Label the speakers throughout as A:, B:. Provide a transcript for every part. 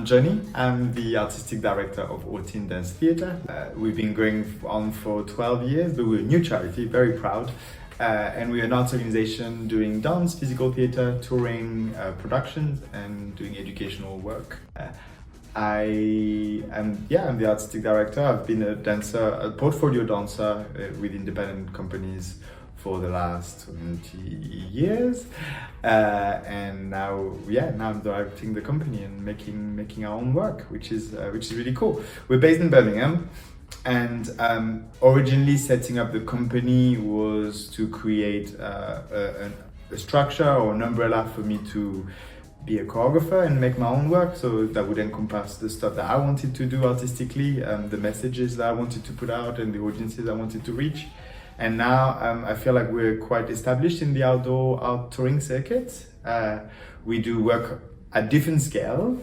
A: I'm Johnny. I'm the artistic director of Autin Dance Theatre. We've been going on for 12 years, but we're a new charity, very proud. And we're an arts organization doing dance, physical theatre, touring, productions, and doing educational work. I'm the artistic director. I've been a dancer, a portfolio dancer with independent companies for the last 20 years, and now I'm directing the company and making our own work, which is really cool. We're based in Birmingham, and originally setting up the company was to create a structure or an umbrella for me to be a choreographer and make my own work, so that would encompass the stuff that I wanted to do artistically, the messages that I wanted to put out and the audiences I wanted to reach. And now I feel like we're quite established in the outdoor art touring circuit. We do work at different scale.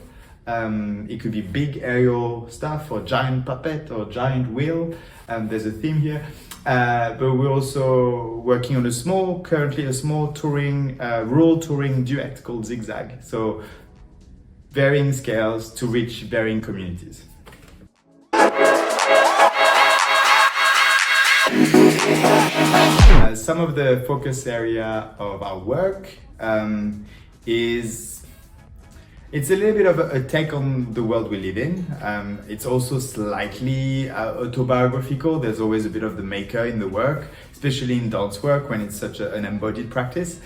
A: It could be big aerial stuff or giant puppet or giant wheel. There's a theme here. But we're also working on currently a small touring, rural touring duet called Zigzag. So varying scales to reach varying communities. Some of the focus area of our work is it's a little bit of a take on the world we live in. It's also slightly autobiographical. There's always a bit of the maker in the work, especially in dance work when it's such an embodied practice.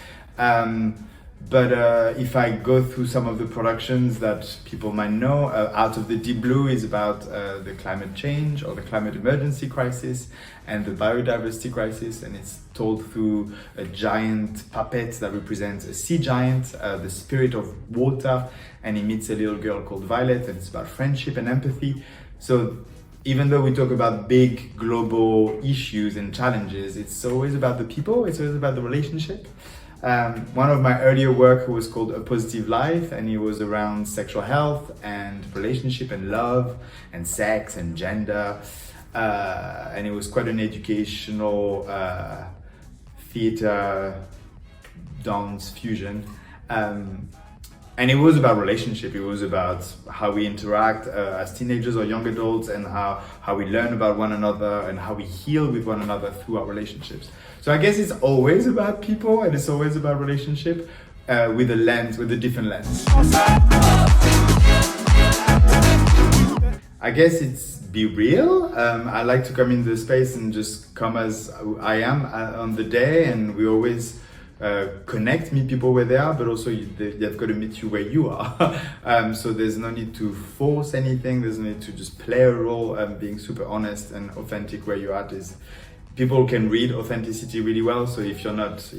A: But if I go through some of the productions that people might know, Out of the Deep Blue is about the climate change or the climate emergency crisis and the biodiversity crisis, and it's told through a giant puppet that represents a sea giant, the spirit of water, and he meets a little girl called Violet, and it's about friendship and empathy. So even though we talk about big global issues and challenges, it's always about the people, it's always about the relationship. One of my earlier work was called A Positive Life, and it was around sexual health and relationship and love and sex and gender. And it was quite an educational theatre dance fusion. And it was about relationship. It was about how we interact as teenagers or young adults, and how we learn about one another and how we heal with one another through our relationships. So I guess it's always about people and it's always about relationship with a different lens. I guess it's be real. I like to come in the space and just come as I am on the day, and we always connect, meet people where they are, but also they've got to meet you where you are. So there's no need to force anything. There's no need to just play a role. Being super honest and authentic where you're at is. People can read authenticity really well. So if you're not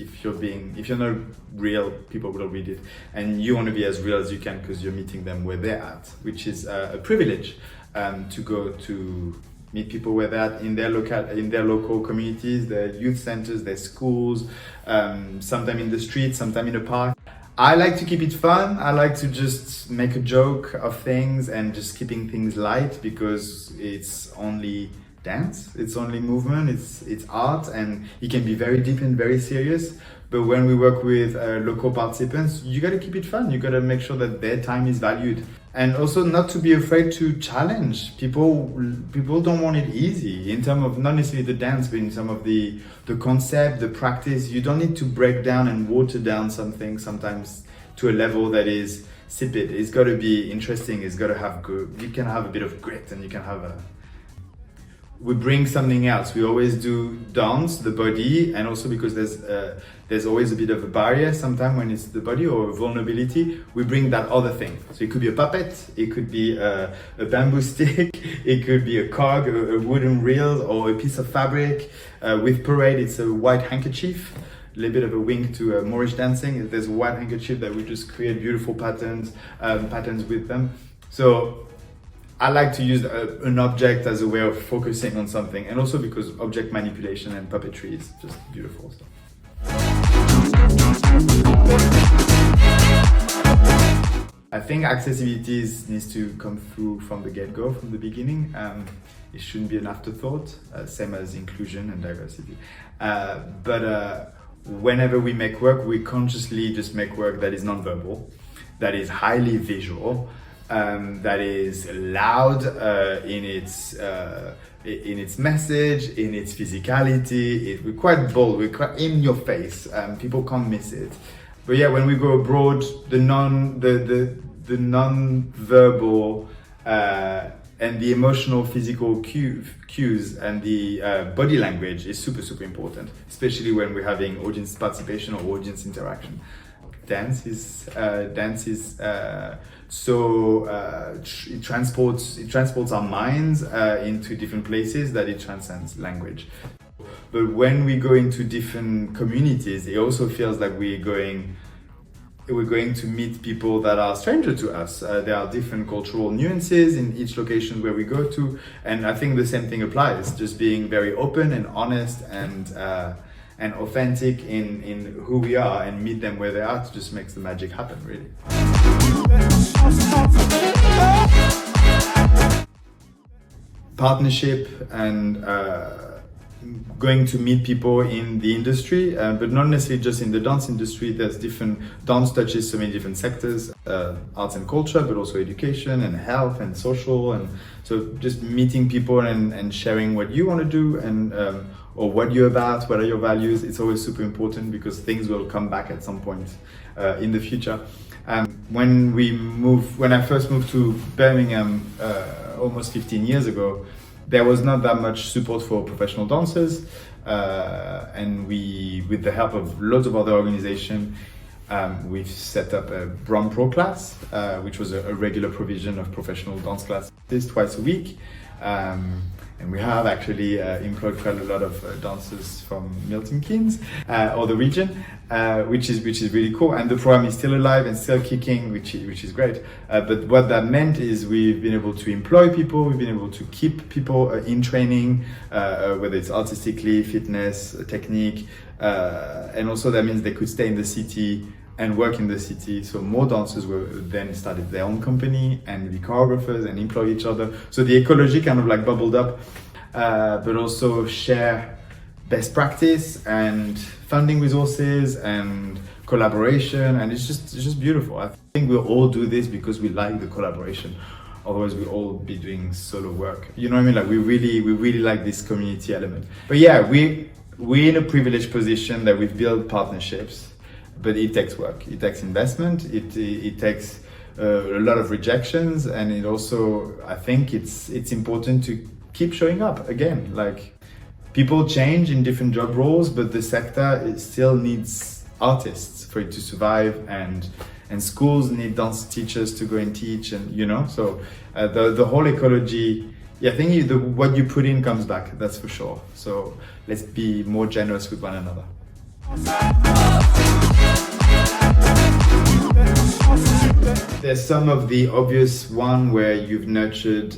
A: real, people will read it, and you want to be as real as you can because you're meeting them where they're at, which is a privilege to go to meet people where they're at in their local communities, their youth centers, their schools, sometime in the street, sometime in a park. I like to keep it fun. I like to just make a joke of things and just keeping things light, because it's only dance, it's only movement, it's art, and it can be very deep and very serious. But when we work with local participants, you got to keep it fun. You got to make sure that their time is valued, and also not to be afraid to challenge people. People don't want it easy in terms of not necessarily the dance, but in terms of the concept, the practice. You don't need to break down and water down something sometimes to a level that is insipid. It's got to be interesting. It's got to have good. You can have a bit of grit, and you can have we bring something else. We always do dance, the body, and also because there's always a bit of a barrier sometimes when it's the body or vulnerability, we bring that other thing. So it could be a puppet, it could be a bamboo stick, it could be a cog, a wooden reel, or a piece of fabric. With parade, it's a white handkerchief, a little bit of a wink to Moorish dancing. There's a white handkerchief that we just create beautiful patterns with them. So I like to use an object as a way of focusing on something, and also because object manipulation and puppetry is just beautiful stuff. I think accessibility needs to come through from the get-go, from the beginning. It shouldn't be an afterthought, same as inclusion and diversity. But whenever we make work, we consciously just make work that is non-verbal, that is highly visual, that is loud in its message, in its physicality. We're quite bold, we're quite in your face. People can't miss it. But yeah, when we go abroad, the non-verbal and the emotional, physical cues and the body language is super important, especially when we're having audience participation or audience interaction. Dance is it transports our minds into different places that it transcends language. But when we go into different communities, it also feels like we're going to meet people that are stranger to us. There are different cultural nuances in each location where we go to, and I think the same thing applies. Just being very open and honest and authentic in who we are, and meet them where they are, just makes the magic happen, really. Partnership and going to meet people in the industry, but not necessarily just in the dance industry. There's different, dance touches so many different sectors, arts and culture, but also education and health and social. And so just meeting people and sharing what you want to do and or what you're about, what are your values. It's always super important because things will come back at some point in the future. When I first moved to Birmingham almost 15 years ago, there was not that much support for professional dancers, and we, with the help of lots of other organizations, we've set up a Brom Pro class, which was a regular provision of professional dance classes twice a week. And we have actually employed quite a lot of dancers from Milton Keynes or the region, which is really cool. And the program is still alive and still kicking, which is great. But what that meant is we've been able to employ people, we've been able to keep people in training, whether it's artistically, fitness, technique, and also that means they could stay in the city and work in the city. So more dancers then started their own company and be choreographers and employ each other. So the ecology kind of like bubbled up, but also share best practice and funding resources and collaboration. And it's just beautiful. I think we'll all do this because we like the collaboration. Otherwise we'll all be doing solo work. You know what I mean? Like we really like this community element. But yeah, we're in a privileged position that we've built partnerships. But it takes work, it takes investment, it takes a lot of rejections, and it also, I think it's important to keep showing up again. Like, people change in different job roles, but the sector still needs artists for it to survive, and schools need dance teachers to go and teach, and so the whole ecology. Yeah, I think what you put in comes back, that's for sure. So let's be more generous with one another. There's some of the obvious one where you've nurtured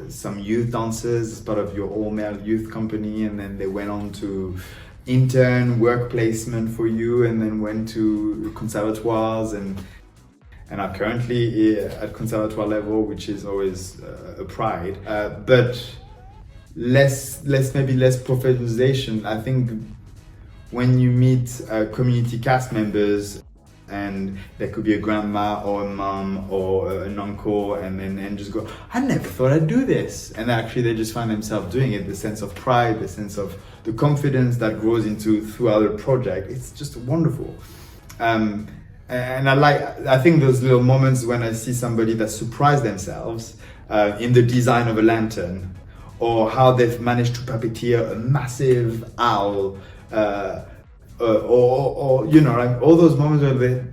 A: some youth dancers as part of your all-male youth company, and then they went on to intern, work placement for you, and then went to conservatoires and are currently at conservatoire level, which is always a pride. But maybe less professionalization. I think when you meet community cast members, and there could be a grandma or a mom or an uncle, and just go, I never thought I'd do this. And actually they just find themselves doing it. The sense of pride, the sense of the confidence that grows throughout the project, it's just wonderful. And I think those little moments when I see somebody that surprised themselves in the design of a lantern, or how they've managed to puppeteer a massive owl, or like all those moments where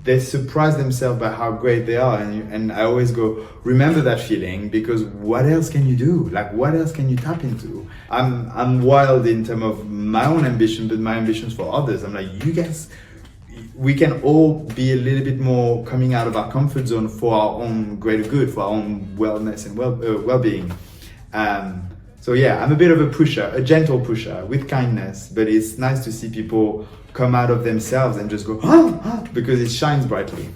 A: they surprise themselves by how great they are, and I always go, remember that feeling, because what else can you do? Like, what else can you tap into? I'm wild in terms of my own ambition, but my ambitions for others. I'm like, you guys, we can all be a little bit more coming out of our comfort zone for our own greater good, for our own wellness and well-being. So yeah, I'm a bit of a pusher, a gentle pusher with kindness, but it's nice to see people come out of themselves and just go, because it shines brightly.